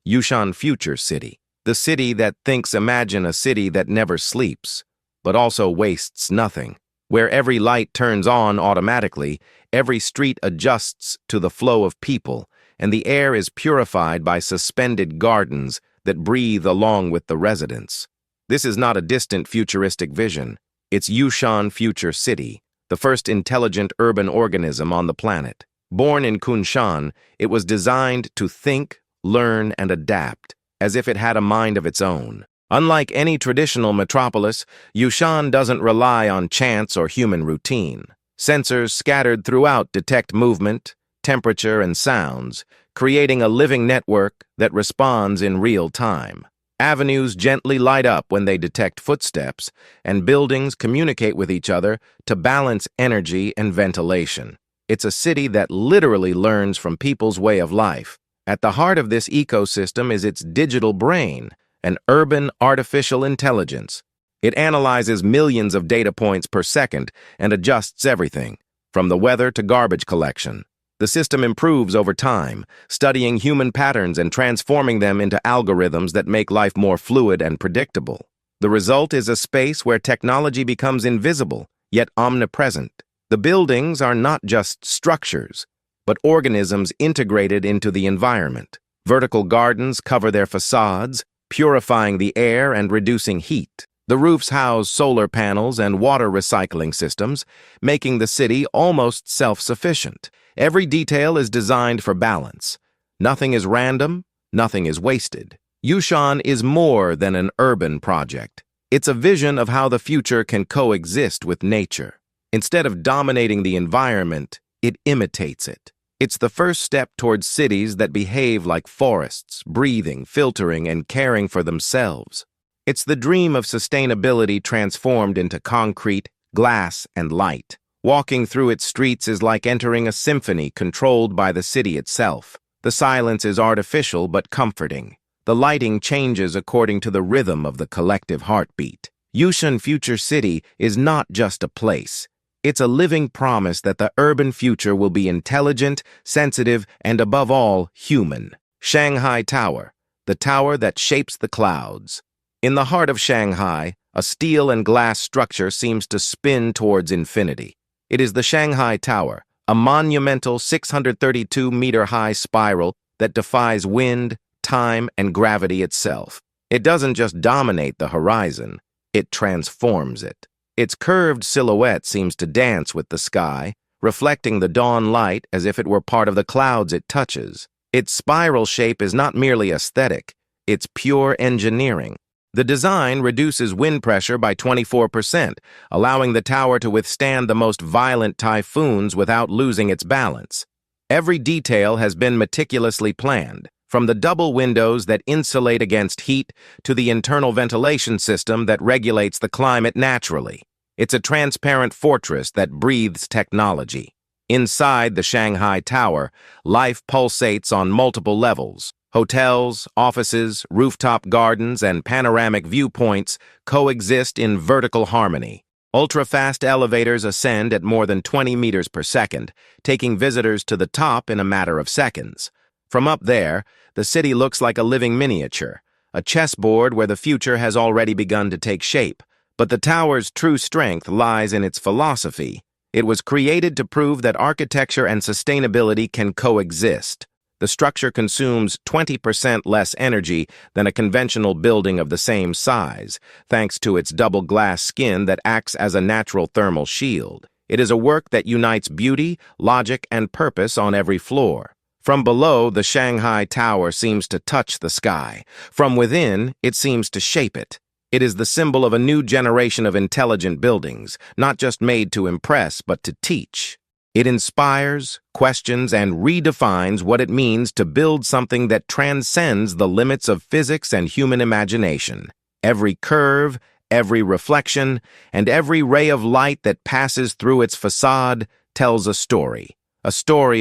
Yushan Future City, the city that thinks. Imagine a city that never sleeps, but also wastes nothing, where every light turns on automatically, every street adjusts to the flow of people, and the air is purified by suspended gardens that breathe along with the residents. This is not a distant futuristic vision. It's Yushan Future City, the first intelligent urban organism on the planet. Born in Kunshan, it was designed to think, learn, and adapt, as if it had a mind of its own. Unlike any traditional metropolis, Yushan doesn't rely on chance or human routine. Sensors scattered throughout detect movement, temperature, and sounds, creating a living network that responds in real time. Avenues gently light up when they detect footsteps, and buildings communicate with each other to balance energy and ventilation. It's a city that literally learns from people's way of life. At the heart of this ecosystem is its digital brain, an urban artificial intelligence. It analyzes millions of data points per second and adjusts everything, from the weather to garbage collection. The system improves over time, studying human patterns and transforming them into algorithms that make life more fluid and predictable. The result is a space where technology becomes invisible, yet omnipresent. The buildings are not just structures, but organisms integrated into the environment. Vertical gardens cover their facades, purifying the air and reducing heat. The roofs house solar panels and water recycling systems, making the city almost self-sufficient. Every detail is designed for balance. Nothing is random, nothing is wasted. Yushan is more than an urban project. It's a vision of how the future can coexist with nature. Instead of dominating the environment, it imitates it. It's the first step towards cities that behave like forests, breathing, filtering, and caring for themselves. It's the dream of sustainability transformed into concrete, glass, and light. Walking through its streets is like entering a symphony controlled by the city itself. The silence is artificial but comforting. The lighting changes according to the rhythm of the collective heartbeat. Yushan Future City is not just a place. It's a living promise that the urban future will be intelligent, sensitive, and above all, human. Shanghai Tower, the tower that shapes the clouds. In the heart of Shanghai, a steel and glass structure seems to spin towards infinity. It is the Shanghai Tower, a monumental 632-meter-high spiral that defies wind, time, and gravity itself. It doesn't just dominate the horizon, it transforms it. Its curved silhouette seems to dance with the sky, reflecting the dawn light as if it were part of the clouds it touches. Its spiral shape is not merely aesthetic, it's pure engineering. The design reduces wind pressure by 24%, allowing the tower to withstand the most violent typhoons without losing its balance. Every detail has been meticulously planned, from the double windows that insulate against heat to the internal ventilation system that regulates the climate naturally. It's a transparent fortress that breathes technology. Inside the Shanghai Tower, life pulsates on multiple levels. Hotels, offices, rooftop gardens, and panoramic viewpoints coexist in vertical harmony. Ultra-fast elevators ascend at more than 20 meters per second, taking visitors to the top in a matter of seconds. From up there, the city looks like a living miniature, a chessboard where the future has already begun to take shape. But the tower's true strength lies in its philosophy. It was created to prove that architecture and sustainability can coexist. The structure consumes 20% less energy than a conventional building of the same size, thanks to its double glass skin that acts as a natural thermal shield. It is a work that unites beauty, logic, and purpose on every floor. From below, the Shanghai Tower seems to touch the sky. From within, it seems to shape it. It is the symbol of a new generation of intelligent buildings, not just made to impress, but to teach. It inspires, questions, and redefines what it means to build something that transcends the limits of physics and human imagination. Every curve, every reflection, and every ray of light that passes through its facade tells a story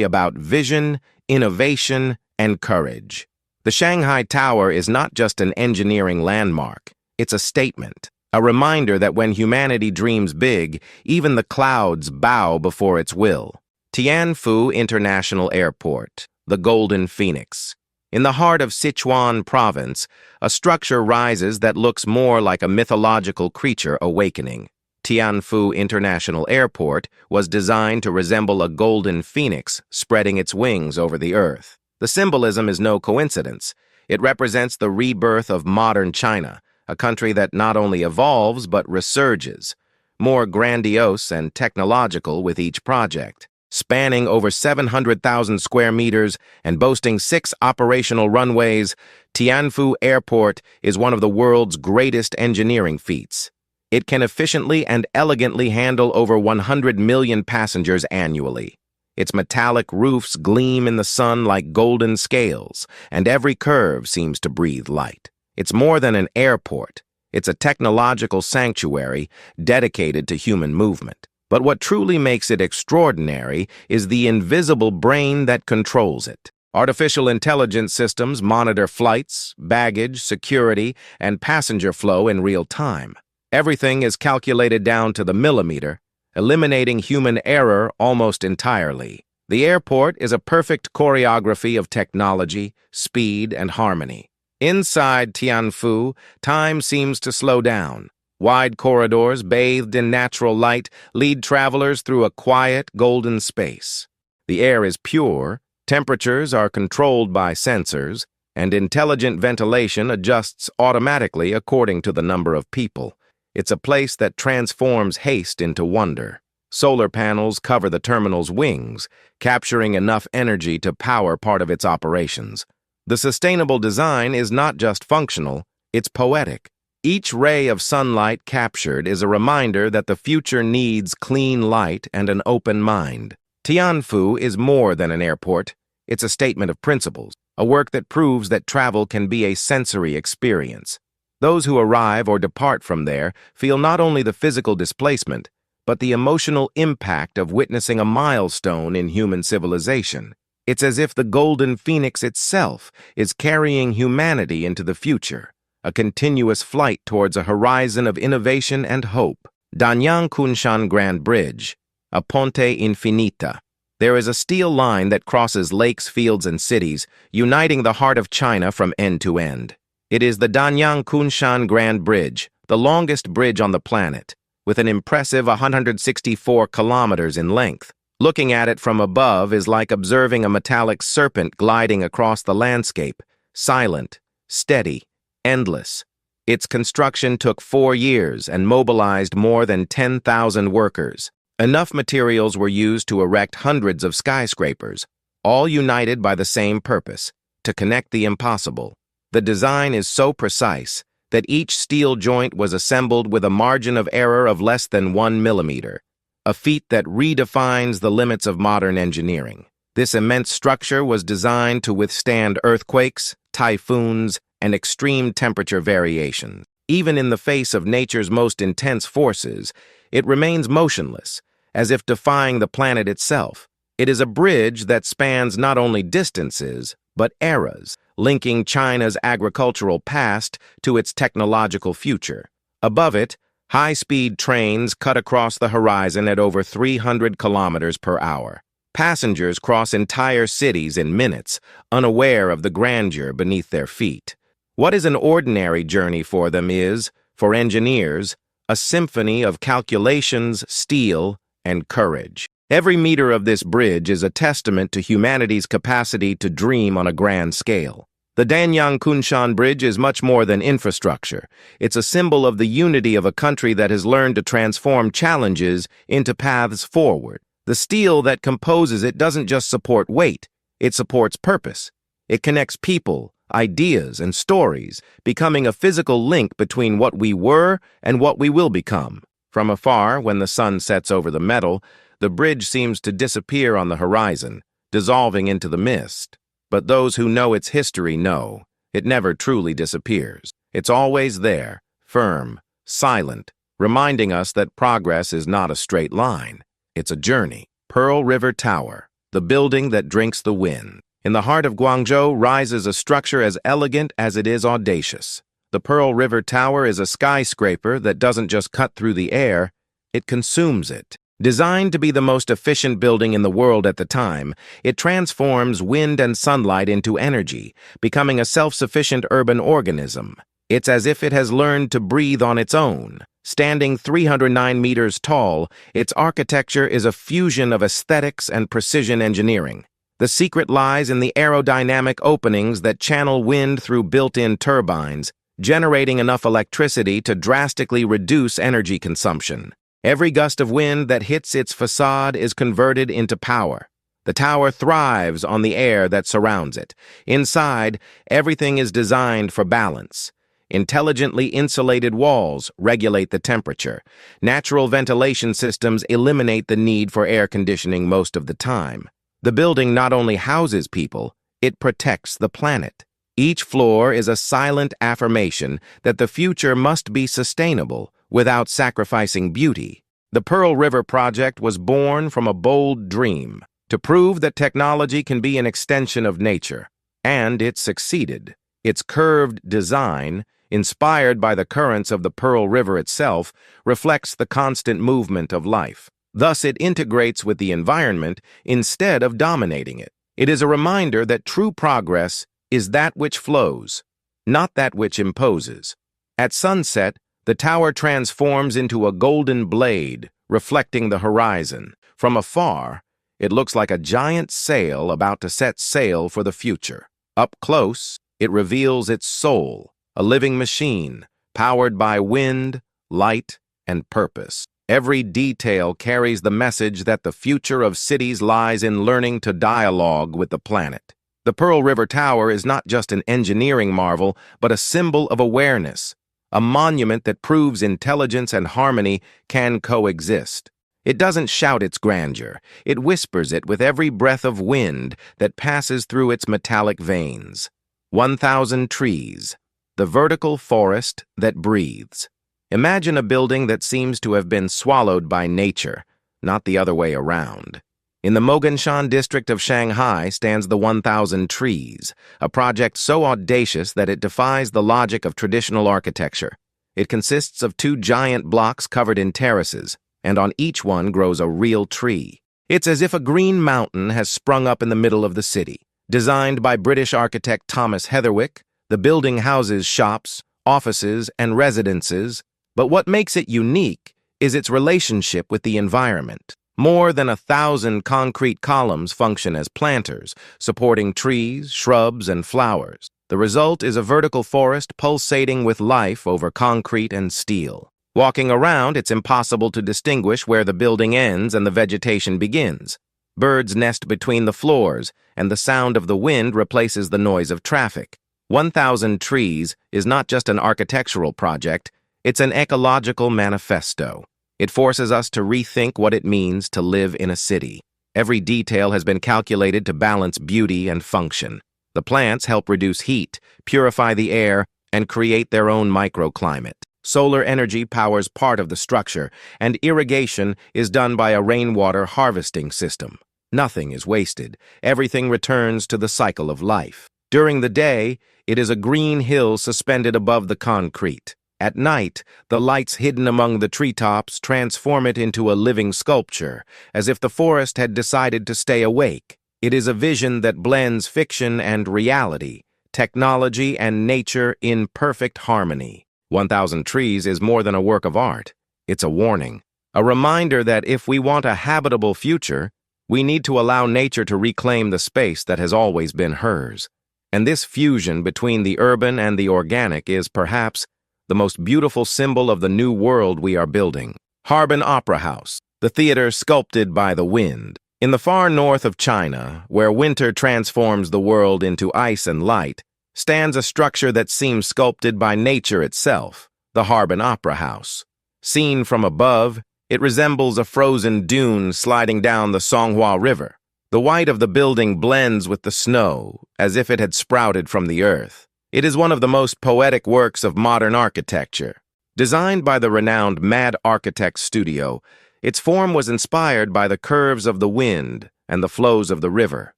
about vision, innovation, and courage. The Shanghai Tower is not just an engineering landmark, it's a statement. A reminder that when humanity dreams big, even the clouds bow before its will. Tianfu International Airport, the Golden Phoenix. In the heart of Sichuan province, a structure rises that looks more like a mythological creature awakening. Tianfu International Airport was designed to resemble a golden phoenix spreading its wings over the earth. The symbolism is no coincidence. It represents the rebirth of modern China, a country that not only evolves but resurges, more grandiose and technological with each project. Spanning over 700,000 square meters and boasting 6 operational runways, Tianfu Airport is one of the world's greatest engineering feats. It can efficiently and elegantly handle over 100 million passengers annually. Its metallic roofs gleam in the sun like golden scales, and every curve seems to breathe light. It's more than an airport. It's a technological sanctuary dedicated to human movement. But what truly makes it extraordinary is the invisible brain that controls it. Artificial intelligence systems monitor flights, baggage, security, and passenger flow in real time. Everything is calculated down to the millimeter, eliminating human error almost entirely. The airport is a perfect choreography of technology, speed, and harmony. Inside Tianfu, time seems to slow down. Wide corridors, bathed in natural light, lead travelers through a quiet, golden space. The air is pure, temperatures are controlled by sensors, and intelligent ventilation adjusts automatically according to the number of people. It's a place that transforms haste into wonder. Solar panels cover the terminal's wings, capturing enough energy to power part of its operations. The sustainable design is not just functional, it's poetic. Each ray of sunlight captured is a reminder that the future needs clean light and an open mind. Tianfu is more than an airport. It's a statement of principles, a work that proves that travel can be a sensory experience. Those who arrive or depart from there feel not only the physical displacement, but the emotional impact of witnessing a milestone in human civilization. It's as if the golden phoenix itself is carrying humanity into the future, a continuous flight towards a horizon of innovation and hope. Danyang Kunshan Grand Bridge, a Ponte Infinita. There is a steel line that crosses lakes, fields, and cities, uniting the heart of China from end to end. It is the Danyang Kunshan Grand Bridge, the longest bridge on the planet, with an impressive 164 kilometers in length. Looking at it from above is like observing a metallic serpent gliding across the landscape, silent, steady, endless. Its construction took 4 years and mobilized more than 10,000 workers. Enough materials were used to erect hundreds of skyscrapers, all united by the same purpose, to connect the impossible. The design is so precise that each steel joint was assembled with a margin of error of less than 1 millimeter, a feat that redefines the limits of modern engineering. This immense structure was designed to withstand earthquakes, typhoons, and extreme temperature variations. Even in the face of nature's most intense forces, it remains motionless, as if defying the planet itself. It is a bridge that spans not only distances, but eras, linking China's agricultural past to its technological future. Above it, high-speed trains cut across the horizon at over 300 kilometers per hour. Passengers cross entire cities in minutes, unaware of the grandeur beneath their feet. What is an ordinary journey for them is, for engineers, a symphony of calculations, steel, and courage. Every meter of this bridge is a testament to humanity's capacity to dream on a grand scale. The Danyang Kunshan Bridge is much more than infrastructure. It's a symbol of the unity of a country that has learned to transform challenges into paths forward. The steel that composes it doesn't just support weight, it supports purpose. It connects people, ideas, and stories, becoming a physical link between what we were and what we will become. From afar, when the sun sets over the metal, the bridge seems to disappear on the horizon, dissolving into the mist. But those who know its history know it never truly disappears. It's always there, firm, silent, reminding us that progress is not a straight line. It's a journey. Pearl River Tower, the building that drinks the wind. In the heart of Guangzhou rises a structure as elegant as it is audacious. The Pearl River Tower is a skyscraper that doesn't just cut through the air, it consumes it. Designed to be the most efficient building in the world at the time, it transforms wind and sunlight into energy, becoming a self-sufficient urban organism. It's as if it has learned to breathe on its own. Standing 309 meters tall, its architecture is a fusion of aesthetics and precision engineering. The secret lies in the aerodynamic openings that channel wind through built-in turbines, generating enough electricity to drastically reduce energy consumption. Every gust of wind that hits its facade is converted into power. The tower thrives on the air that surrounds it. Inside, everything is designed for balance. Intelligently insulated walls regulate the temperature. Natural ventilation systems eliminate the need for air conditioning most of the time. The building not only houses people, it protects the planet. Each floor is a silent affirmation that the future must be sustainable without sacrificing beauty. The Pearl River Project was born from a bold dream to prove that technology can be an extension of nature, and it succeeded. Its curved design, inspired by the currents of the Pearl River itself, reflects the constant movement of life. Thus, it integrates with the environment instead of dominating it. It is a reminder that true progress is that which flows, not that which imposes. At sunset, the tower transforms into a golden blade, reflecting the horizon. From afar, it looks like a giant sail about to set sail for the future. Up close, it reveals its soul, a living machine, powered by wind, light, and purpose. Every detail carries the message that the future of cities lies in learning to dialogue with the planet. The Pearl River Tower is not just an engineering marvel, but a symbol of awareness, a monument that proves intelligence and harmony can coexist. It doesn't shout its grandeur, it whispers it with every breath of wind that passes through its metallic veins. 1,000 trees, the vertical forest that breathes. Imagine a building that seems to have been swallowed by nature, not the other way around. In the Moganshan district of Shanghai stands the 1,000 Trees, a project so audacious that it defies the logic of traditional architecture. It consists of 2 giant blocks covered in terraces, and on each one grows a real tree. It's as if a green mountain has sprung up in the middle of the city. Designed by British architect Thomas Heatherwick, the building houses shops, offices, and residences, but what makes it unique is its relationship with the environment. More than 1,000 concrete columns function as planters, supporting trees, shrubs, and flowers. The result is a vertical forest pulsating with life over concrete and steel. Walking around, it's impossible to distinguish where the building ends and the vegetation begins. Birds nest between the floors, and the sound of the wind replaces the noise of traffic. 1,000 Trees is not just an architectural project, it's an ecological manifesto. It forces us to rethink what it means to live in a city. Every detail has been calculated to balance beauty and function. The plants help reduce heat, purify the air, and create their own microclimate. Solar energy powers part of the structure, and irrigation is done by a rainwater harvesting system. Nothing is wasted. Everything returns to the cycle of life. During the day, it is a green hill suspended above the concrete. At night, the lights hidden among the treetops transform it into a living sculpture, as if the forest had decided to stay awake. It is a vision that blends fiction and reality, technology and nature in perfect harmony. 1,000 Trees is more than a work of art. It's a warning, a reminder that if we want a habitable future, we need to allow nature to reclaim the space that has always been hers. And this fusion between the urban and the organic is, perhaps, the most beautiful symbol of the new world we are building. Harbin Opera House, the theater sculpted by the wind. In the far north of China, where winter transforms the world into ice and light, stands a structure that seems sculpted by nature itself, the Harbin Opera House. Seen from above, it resembles a frozen dune sliding down the Songhua River. The white of the building blends with the snow, as if it had sprouted from the earth. It is one of the most poetic works of modern architecture. Designed by the renowned Mad Architects Studio, its form was inspired by the curves of the wind and the flows of the river.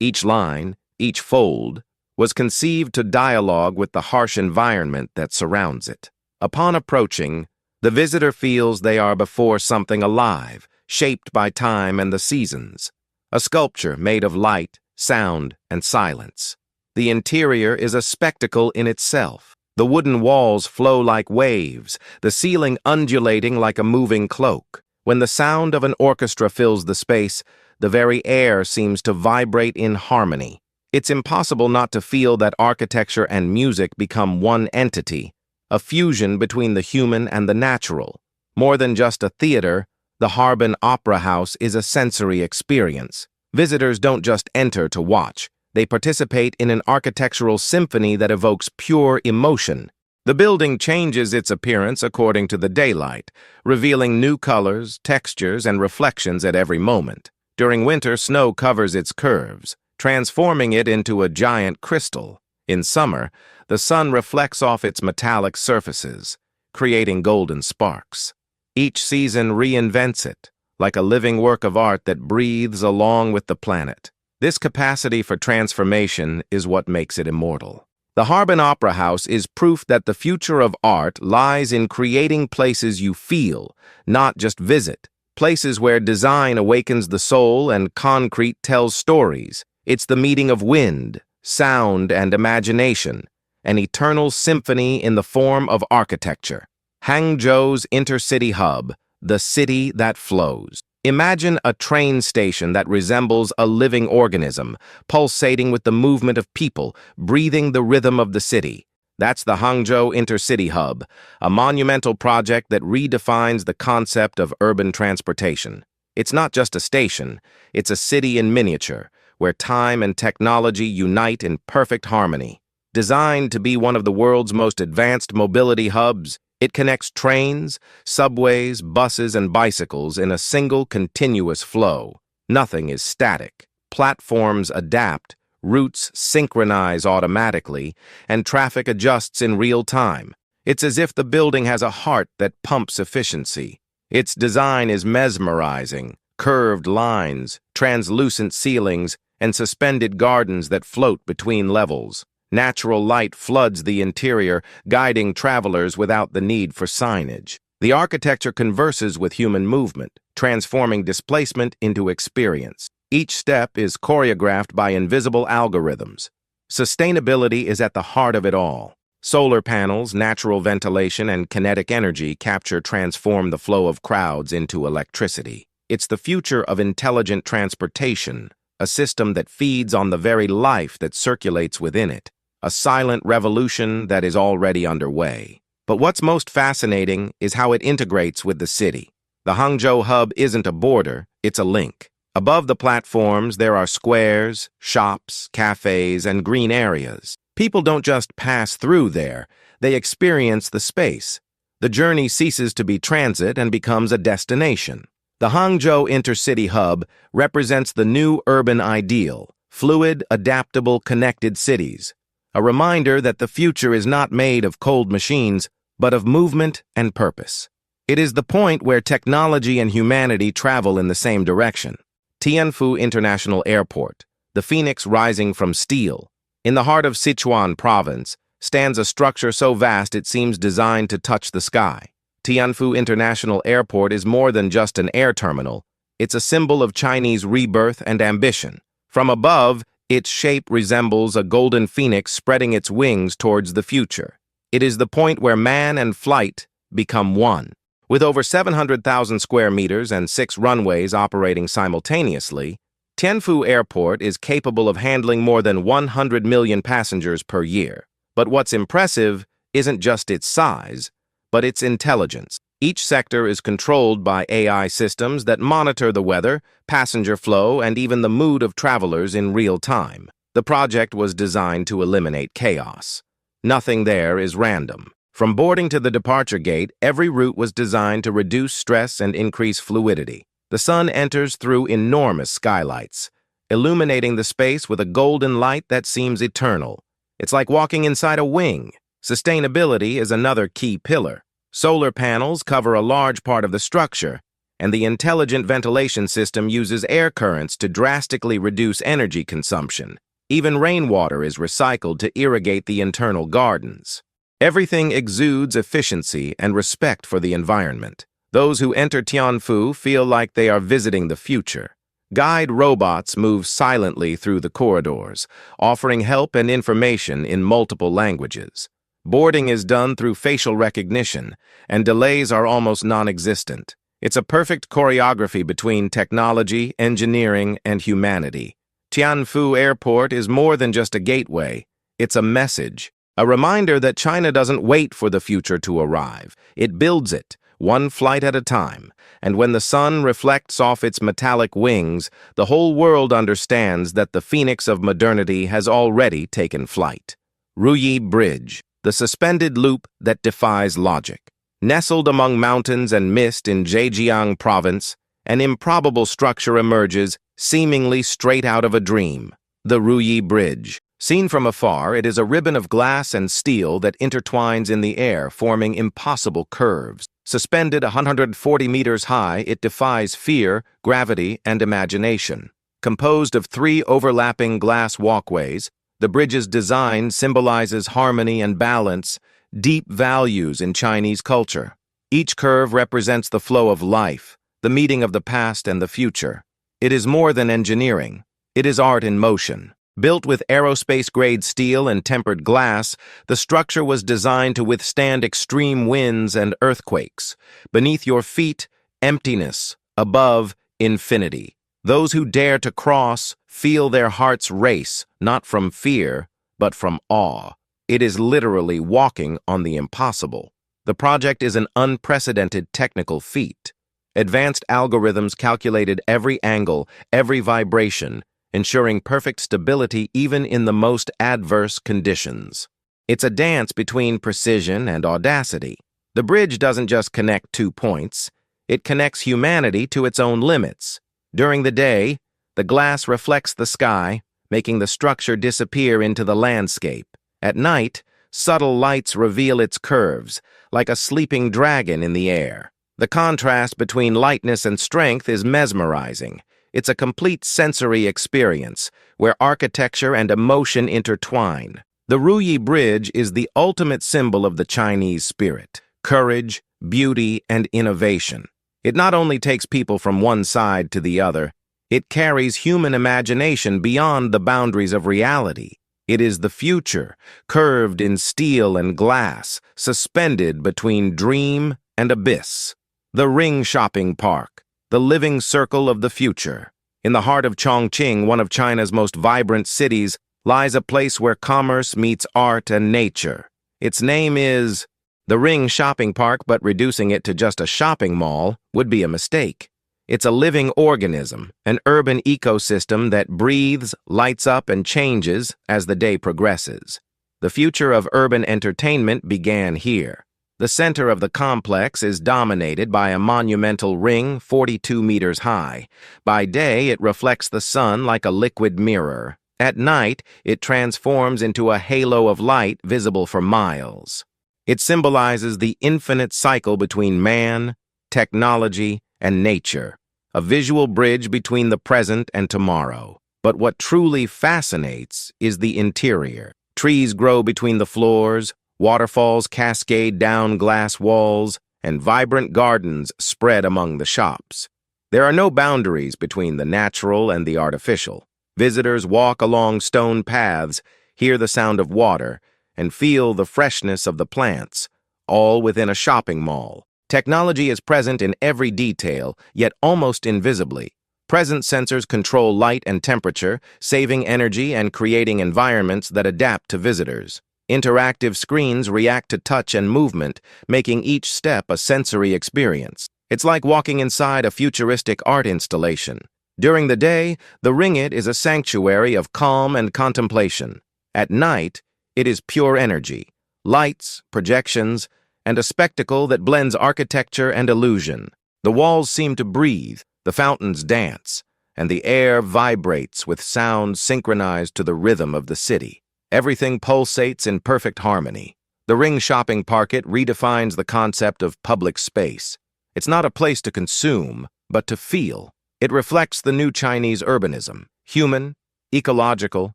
Each line, each fold, was conceived to dialogue with the harsh environment that surrounds it. Upon approaching, the visitor feels they are before something alive, shaped by time and the seasons. A sculpture made of light, sound, and silence. The interior is a spectacle in itself. The wooden walls flow like waves, the ceiling undulating like a moving cloak. When the sound of an orchestra fills the space, the very air seems to vibrate in harmony. It's impossible not to feel that architecture and music become one entity, a fusion between the human and the natural. More than just a theater, the Harbin Opera House is a sensory experience. Visitors don't just enter to watch. They participate in an architectural symphony that evokes pure emotion. The building changes its appearance according to the daylight, revealing new colors, textures, and reflections at every moment. During winter, snow covers its curves, transforming it into a giant crystal. In summer, the sun reflects off its metallic surfaces, creating golden sparks. Each season reinvents it, like a living work of art that breathes along with the planet. This capacity for transformation is what makes it immortal. The Harbin Opera House is proof that the future of art lies in creating places you feel, not just visit. Places where design awakens the soul and concrete tells stories. It's the meeting of wind, sound, and imagination, an eternal symphony in the form of architecture. Hangzhou's intercity hub, the city that flows. Imagine a train station that resembles a living organism, pulsating with the movement of people, breathing the rhythm of the city. That's the Hangzhou Intercity Hub, a monumental project that redefines the concept of urban transportation. It's not just a station, it's a city in miniature, where time and technology unite in perfect harmony. Designed to be one of the world's most advanced mobility hubs, it connects trains, subways, buses, and bicycles in a single continuous flow. Nothing is static. Platforms adapt, routes synchronize automatically, and traffic adjusts in real time. It's as if the building has a heart that pumps efficiency. Its design is mesmerizing, curved lines, translucent ceilings, and suspended gardens that float between levels. Natural light floods the interior, guiding travelers without the need for signage. The architecture converses with human movement, transforming displacement into experience. Each step is choreographed by invisible algorithms. Sustainability is at the heart of it all. Solar panels, natural ventilation, and kinetic energy transform the flow of crowds into electricity. It's the future of intelligent transportation, a system that feeds on the very life that circulates within it. A silent revolution that is already underway. But what's most fascinating is how it integrates with the city. The Hangzhou hub isn't a border, it's a link. Above the platforms, there are squares, shops, cafes, and green areas. People don't just pass through there, they experience the space. The journey ceases to be transit and becomes a destination. The Hangzhou Intercity Hub represents the new urban ideal, fluid, adaptable, connected cities. A reminder that the future is not made of cold machines, but of movement and purpose. It is the point where technology and humanity travel in the same direction. Tianfu International Airport, the phoenix rising from steel. In the heart of Sichuan province, stands a structure so vast it seems designed to touch the sky. Tianfu International Airport is more than just an air terminal. It's a symbol of Chinese rebirth and ambition. From above, its shape resembles a golden phoenix spreading its wings towards the future. It is the point where man and flight become one. With over 700,000 square meters and 6 runways operating simultaneously, Tianfu Airport is capable of handling more than 100 million passengers per year. But what's impressive isn't just its size, but its intelligence. Each sector is controlled by AI systems that monitor the weather, passenger flow, and even the mood of travelers in real time. The project was designed to eliminate chaos. Nothing there is random. From boarding to the departure gate, every route was designed to reduce stress and increase fluidity. The sun enters through enormous skylights, illuminating the space with a golden light that seems eternal. It's like walking inside a wing. Sustainability is another key pillar. Solar panels cover a large part of the structure, and the intelligent ventilation system uses air currents to drastically reduce energy consumption. Even rainwater is recycled to irrigate the internal gardens. Everything exudes efficiency and respect for the environment. Those who enter Tianfu feel like they are visiting the future. Guide robots move silently through the corridors, offering help and information in multiple languages. Boarding is done through facial recognition, and delays are almost non-existent. It's a perfect choreography between technology, engineering, and humanity. Tianfu Airport is more than just a gateway. It's a message, a reminder that China doesn't wait for the future to arrive. It builds it, one flight at a time. And when the sun reflects off its metallic wings, the whole world understands that the phoenix of modernity has already taken flight. Ruyi Bridge, the suspended loop that defies logic. Nestled among mountains and mist in Zhejiang province, an improbable structure emerges, seemingly straight out of a dream. The Ruyi Bridge. Seen from afar, it is a ribbon of glass and steel that intertwines in the air, forming impossible curves. Suspended 140 meters high, it defies fear, gravity, and imagination. Composed of 3 overlapping glass walkways, the bridge's design symbolizes harmony and balance, deep values in Chinese culture. Each curve represents the flow of life, the meeting of the past and the future. It is more than engineering. It is art in motion. Built with aerospace-grade steel and tempered glass, the structure was designed to withstand extreme winds and earthquakes. Beneath your feet, emptiness. Above, infinity. Those who dare to cross feel their hearts race, not from fear, but from awe. It is literally walking on the impossible. The project is an unprecedented technical feat. Advanced algorithms calculated every angle, every vibration, ensuring perfect stability even in the most adverse conditions. It's a dance between precision and audacity. The bridge doesn't just connect 2 points, it connects humanity to its own limits. During the day, the glass reflects the sky, making the structure disappear into the landscape. At night, subtle lights reveal its curves, like a sleeping dragon in the air. The contrast between lightness and strength is mesmerizing. It's a complete sensory experience, where architecture and emotion intertwine. The Ruyi Bridge is the ultimate symbol of the Chinese spirit, courage, beauty, and innovation. It not only takes people from one side to the other, it carries human imagination beyond the boundaries of reality. It is the future, curved in steel and glass, suspended between dream and abyss. The Ring Shopping Park, the living circle of the future. In the heart of Chongqing, one of China's most vibrant cities, lies a place where commerce meets art and nature. Its name is the Ring Shopping Park, but reducing it to just a shopping mall would be a mistake. It's a living organism, an urban ecosystem that breathes, lights up, and changes as the day progresses. The future of urban entertainment began here. The center of the complex is dominated by a monumental ring 42 meters high. By day, it reflects the sun like a liquid mirror. At night, it transforms into a halo of light visible for miles. It symbolizes the infinite cycle between man, technology, and nature, a visual bridge between the present and tomorrow. But what truly fascinates is the interior. Trees grow between the floors, waterfalls cascade down glass walls, and vibrant gardens spread among the shops. There are no boundaries between the natural and the artificial. Visitors walk along stone paths, hear the sound of water, and feel the freshness of the plants, all within a shopping mall. Technology is present in every detail, yet almost invisibly. Presence sensors control light and temperature, saving energy and creating environments that adapt to visitors. Interactive screens react to touch and movement, making each step a sensory experience. It's like walking inside a futuristic art installation. During the day, the ringgit is a sanctuary of calm and contemplation. At night, it is pure energy, lights, projections, and a spectacle that blends architecture and illusion. The walls seem to breathe, the fountains dance, and the air vibrates with sounds synchronized to the rhythm of the city. Everything pulsates in perfect harmony. The Ring Shopping Park redefines the concept of public space. It's not a place to consume, but to feel. It reflects the new Chinese urbanism, human, ecological,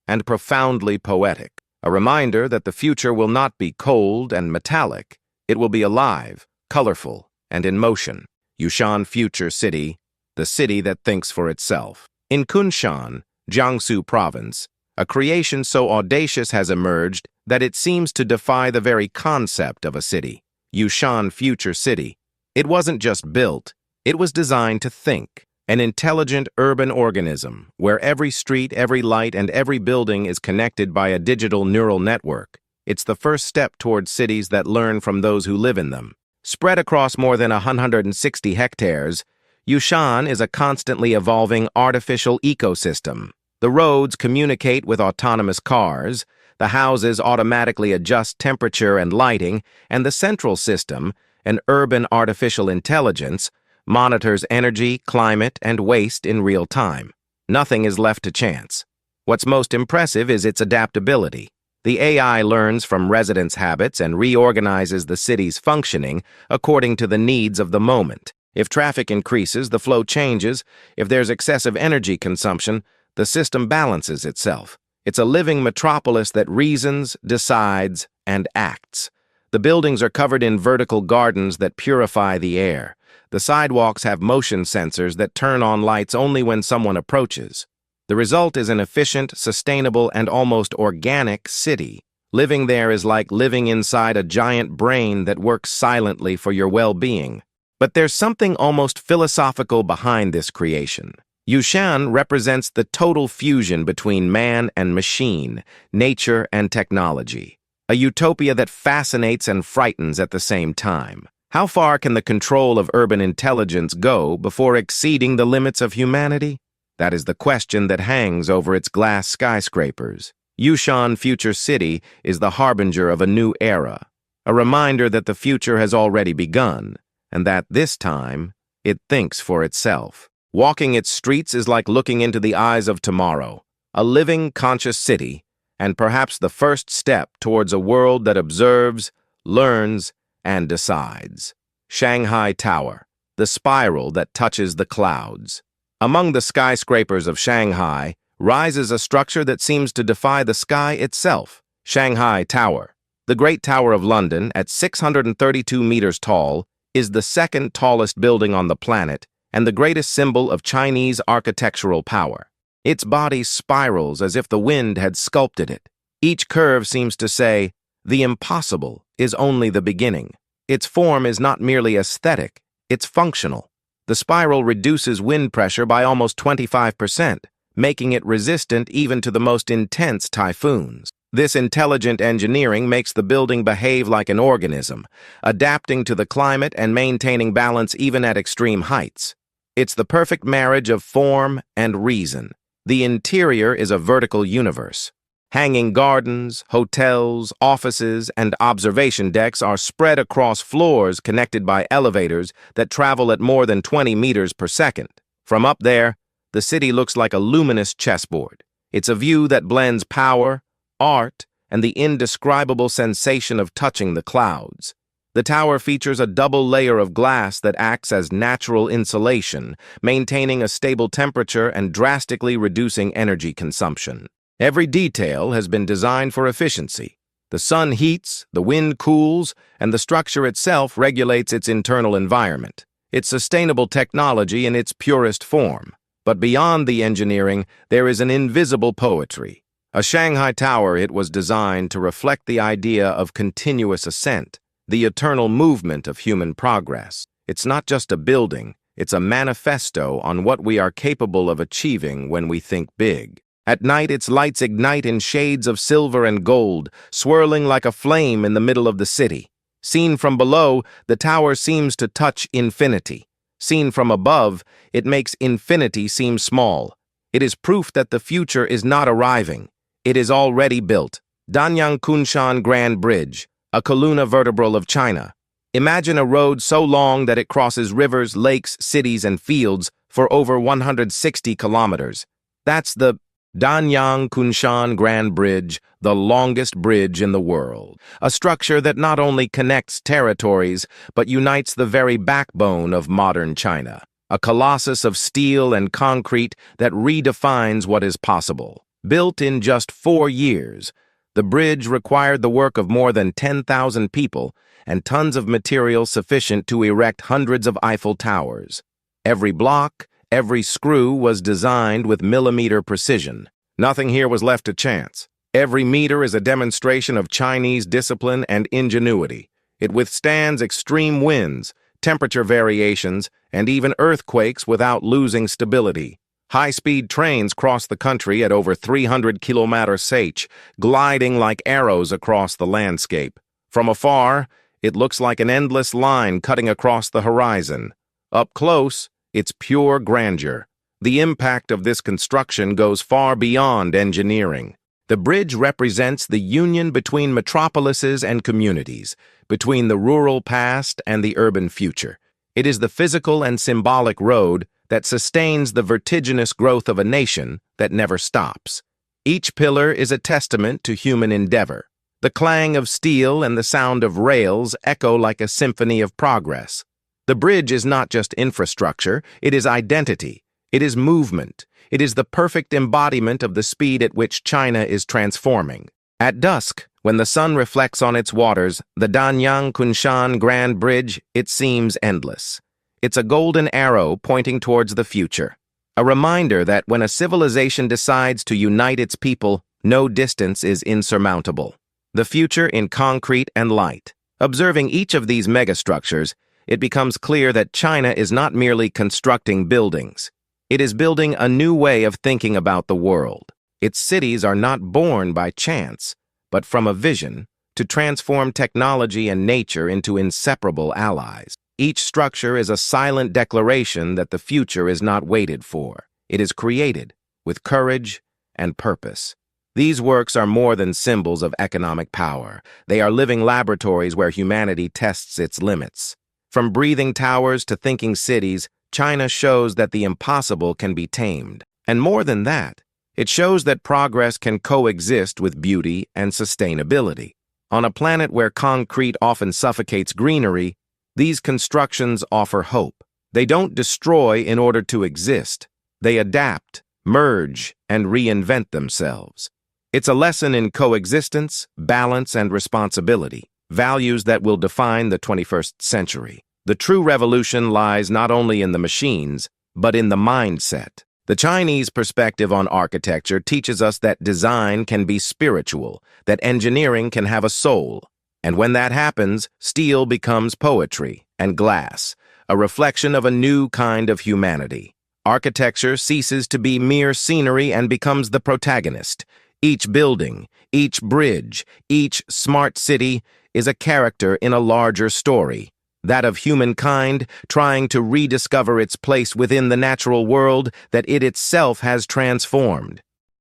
and profoundly poetic. A reminder that the future will not be cold and metallic. It will be alive, colorful, and in motion. Yushan Future City, the city that thinks for itself. In Kunshan, Jiangsu Province, a creation so audacious has emerged that it seems to defy the very concept of a city. Yushan Future City. It wasn't just built, it was designed to think. An intelligent urban organism, where every street, every light, and every building is connected by a digital neural network. It's the first step towards cities that learn from those who live in them. Spread across more than 160 hectares, Yushan is a constantly evolving artificial ecosystem. The roads communicate with autonomous cars, the houses automatically adjust temperature and lighting, and the central system, an urban artificial intelligence, monitors energy, climate, and waste in real time. Nothing is left to chance. What's most impressive is its adaptability. The AI learns from residents' habits and reorganizes the city's functioning according to the needs of the moment. If traffic increases, the flow changes. If there's excessive energy consumption, the system balances itself. It's a living metropolis that reasons, decides, and acts. The buildings are covered in vertical gardens that purify the air. The sidewalks have motion sensors that turn on lights only when someone approaches. The result is an efficient, sustainable, and almost organic city. Living there is like living inside a giant brain that works silently for your well-being. But there's something almost philosophical behind this creation. Yushan represents the total fusion between man and machine, nature and technology. A utopia that fascinates and frightens at the same time. How far can the control of urban intelligence go before exceeding the limits of humanity? That is the question that hangs over its glass skyscrapers. Yushan Future City is the harbinger of a new era, a reminder that the future has already begun, and that this time, it thinks for itself. Walking its streets is like looking into the eyes of tomorrow, a living, conscious city, and perhaps the first step towards a world that observes, learns, and decides. Shanghai Tower, the spiral that touches the clouds. Among the skyscrapers of Shanghai rises a structure that seems to defy the sky itself. Shanghai Tower, the Great Tower of London, at 632 meters tall, is the second tallest building on the planet and the greatest symbol of Chinese architectural power. Its body spirals as if the wind had sculpted it. Each curve seems to say, the impossible is only the beginning. Its form is not merely aesthetic, it's functional. The spiral reduces wind pressure by almost 25%, making it resistant even to the most intense typhoons. This intelligent engineering makes the building behave like an organism, adapting to the climate and maintaining balance even at extreme heights. It's the perfect marriage of form and reason. The interior is a vertical universe. Hanging gardens, hotels, offices, and observation decks are spread across floors connected by elevators that travel at more than 20 meters per second. From up there, the city looks like a luminous chessboard. It's a view that blends power, art, and the indescribable sensation of touching the clouds. The tower features a double layer of glass that acts as natural insulation, maintaining a stable temperature and drastically reducing energy consumption. Every detail has been designed for efficiency. The sun heats, the wind cools, and the structure itself regulates its internal environment. It's sustainable technology in its purest form. But beyond the engineering, there is an invisible poetry. A Shanghai tower, it was designed to reflect the idea of continuous ascent, the eternal movement of human progress. It's not just a building, it's a manifesto on what we are capable of achieving when we think big. At night, its lights ignite in shades of silver and gold, swirling like a flame in the middle of the city. Seen from below, the tower seems to touch infinity. Seen from above, it makes infinity seem small. It is proof that the future is not arriving. It is already built. Danyang Kunshan Grand Bridge, a columna vertebral of China. Imagine a road so long that it crosses rivers, lakes, cities, and fields for over 160 kilometers. That's the Danyang Kunshan Grand Bridge, the longest bridge in the world. A structure that not only connects territories, but unites the very backbone of modern China. A colossus of steel and concrete that redefines what is possible. Built in just 4 years, The bridge required the work of more than 10,000 people and tons of material sufficient to erect hundreds of Eiffel Towers. Every block, every screw was designed with millimeter precision. Nothing here was left to chance. Every meter is a demonstration of Chinese discipline and ingenuity. It withstands extreme winds, temperature variations, and even earthquakes without losing stability. High-speed trains cross the country at over 300 km/h, gliding like arrows across the landscape. From afar, it looks like an endless line cutting across the horizon. Up close, it's pure grandeur. The impact of this construction goes far beyond engineering. The bridge represents the union between metropolises and communities, between the rural past and the urban future. It is the physical and symbolic road that sustains the vertiginous growth of a nation that never stops. Each pillar is a testament to human endeavor. The clang of steel and the sound of rails echo like a symphony of progress. The bridge is not just infrastructure, it is identity. It is movement. It is the perfect embodiment of the speed at which China is transforming. At dusk, when the sun reflects on its waters, the Danyang-Kunshan Grand Bridge, it seems endless. It's a golden arrow pointing towards the future, a reminder that when a civilization decides to unite its people, no distance is insurmountable. The future in concrete and light. Observing each of these megastructures, it becomes clear that China is not merely constructing buildings. It is building a new way of thinking about the world. Its cities are not born by chance, but from a vision to transform technology and nature into inseparable allies. Each structure is a silent declaration that the future is not waited for. It is created with courage and purpose. These works are more than symbols of economic power. They are living laboratories where humanity tests its limits. From breathing towers to thinking cities, China shows that the impossible can be tamed. And more than that, it shows that progress can coexist with beauty and sustainability. On a planet where concrete often suffocates greenery, these constructions offer hope. They don't destroy in order to exist. They adapt, merge, and reinvent themselves. It's a lesson in coexistence, balance, and responsibility, values that will define the 21st century. The true revolution lies not only in the machines, but in the mindset. The Chinese perspective on architecture teaches us that design can be spiritual, that engineering can have a soul. And when that happens, steel becomes poetry, and glass, a reflection of a new kind of humanity. Architecture ceases to be mere scenery and becomes the protagonist. Each building, each bridge, each smart city is a character in a larger story, that of humankind trying to rediscover its place within the natural world that it itself has transformed.